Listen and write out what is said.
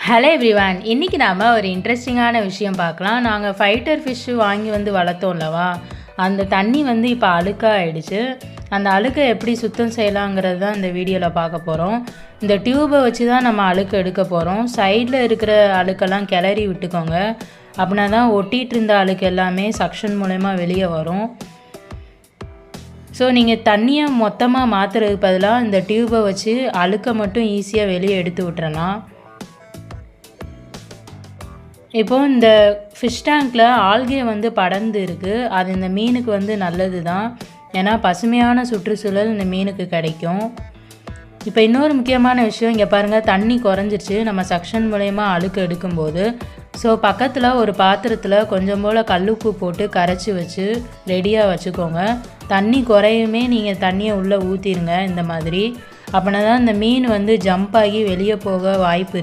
Hello everyone, இன்றைக்கி நாம் ஒரு இன்ட்ரெஸ்டிங்கான விஷயம் பார்க்கலாம். நாங்கள் ஃபைட்டர் ஃபிஷ்ஷு வாங்கி வளர்த்தோம்லவா, அந்த தண்ணி இப்போ அழுக்காக ஆகிடுச்சு. அந்த அழுக்கை எப்படி சுத்தம் செய்யலாங்கிறது தான் இந்த வீடியோவில் பார்க்க போகிறோம். இந்த டியூப்பை வச்சு தான் நம்ம அழுக்கு எடுக்க போகிறோம். சைடில் இருக்கிற அழுக்கெல்லாம் கிளறி விட்டுக்கோங்க. அப்படின்னா தான் ஒட்டிகிட்டு இருந்த அழுக்கு எல்லாமே சக்ஷன் மூலயமா வெளியே வரும். ஸோ நீங்கள் தண்ணியை மொத்தமாக மாற்றுறதுக்கு பதிலாக இந்த டியூப்பை வச்சு அழுக்கை மட்டும் ஈஸியாக வெளியே எடுத்து விட்டுறலாம். இப்போது இந்த ஃபிஷ் டேங்க்கில் ஆல்கே படர்ந்து இருக்குது. அது இந்த மீனுக்கு நல்லது தான். ஏன்னா பசுமையான சுற்றுச்சூழல் இந்த மீனுக்கு கிடைக்கும். இப்போ இன்னொரு முக்கியமான விஷயம், இங்கே பாருங்கள், தண்ணி குறைஞ்சிருச்சு நம்ம சக்ஷன் மூலயமா அழுக்கு எடுக்கும்போது. ஸோ பக்கத்தில் ஒரு பாத்திரத்தில் கொஞ்சம் போல் கல்லுப்பு போட்டு கரைச்சி வச்சு ரெடியாக வச்சுக்கோங்க. தண்ணி குறையுமே நீங்கள் தண்ணியை உள்ளே ஊற்றிடுங்க இந்த மாதிரி. அப்படின்னா தான் இந்த மீன் ஜம்ப் ஆகி வெளியே போக வாய்ப்பு